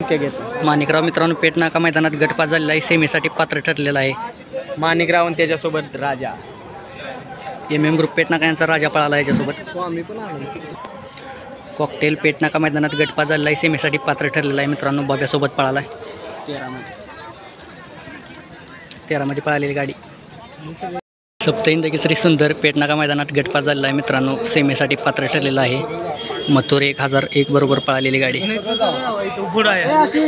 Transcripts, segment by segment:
चिक्क्या घेतला। माणिकराव मित्रांनो पेटनाका मैदानात गटपास झालेला आहे, सेमीसाठी पात्र ठरलेला आहे। माणिकराव आणि त्याच्यासोबत राजा MM ग्रुप पेटनाका यांचा राजा पळाला याच्यासोबत। स्वामी पण आला। कॉकटेल पेटनाका मैदानात गटपास झालेला आहे, सेमीसाठी पात्र ठरलेला आहे मित्रांनो। बाब्यासोबत पळाला आहे 13 मध्ये पळालेली गाडी। सप्तहिंद केसरी सुंदर पेटनाका मैदानात गटपास झालेला आहे मित्रांनो, सेमीसाठी पात्र ठरलेला आहे। मथुर 1001 बरोबर पळालेली गाडी।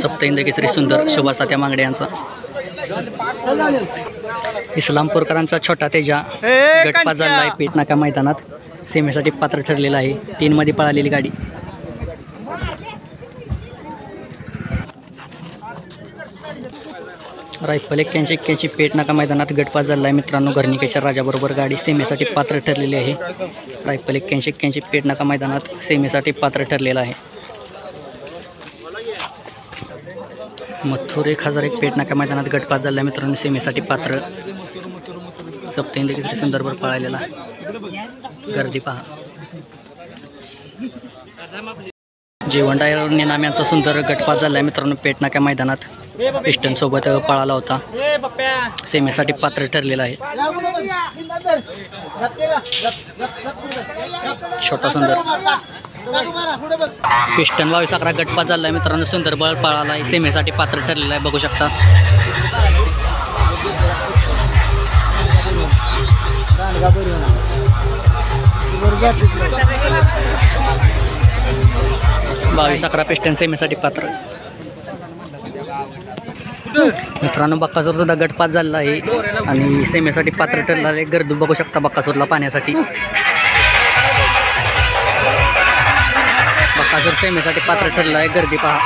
सप्तहिंद केसरी सुंदर सुभाष तात्या मांगडे यांचा। इस्लामपूरकरांचा छोटा तेजा गटपास झालेला आहे पेटनाका मैदानात, सेमीसाठी पात्र ठरलेला आहे। 3 मध्ये पळालेली गाडी। रायफल 81 पेटनाका मैदानात गटपास झालेला आहे मित्रांनो, घरनिकेच्या राजाबरोबर गाडी सेमीसाठी पात्र ठरलेली आहे। रायफल 81 पेटनाका मैदानात सेमीसाठी पात्र ठरलेला आहे। मथुर 1001 पेटनाका मैदानात गटपास झालेला आहे मित्रांनो, सेमीसाठी पात्र। सप्तहिंद केसरी सुंदरवर पळालेला आहे, गर्दी पहा। जीवन डायर निनाम्यांचा सुंदर गटपास झाला आहे मित्रांनो पेटनाका मैदानात, पिस्टन सोबत पळाला होता, सेमीसाठी पात्र ठरलेला आहे। छोटा सुंदर पिस्टन 22-11 गटपास झाला आहे मित्रांनो, सुंदर बळ पळाला आहे, सेमीसाठी पात्र ठरलेला आहे, बघू शकता। बावीस 11 पिस्टन सेमीसाठी पात्र मित्रांनो। बक्कासूर सुद्धा गटपास झालेला आहे आणि सेमीसाठी पात्र ठरलेला आहे। गर्दी बघू शकता बक्कासूरला पाहण्यासाठी। बक्कासूर सेमीसाठी पात्र ठरलेला आहे, गर्दी पहा।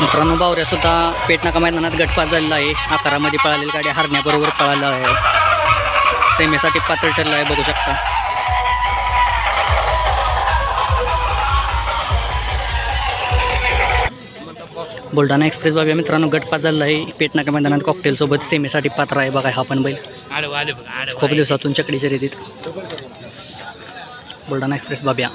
मित्रांनो बावऱ्या सुद्धा पेटनाका मैदानात गटपास झालेला आहे, 11 मध्ये पळालेली गाडी हरण्याबरोबर पळाला आहे, सेमीसाठी पात्र ठरला आहे, बघू शकता। बुलढाणा एक्सप्रेस बाबा मित्रांनो गटपास झालेला आहे पेटनाका मैदानात, कॉकटेल सोबत सेमीसाठी पात्र आहे। बघा हा पण बैल खूप दिवसातून चकडी शर्यतीत। बुलढाणा एक्सप्रेस बाब्या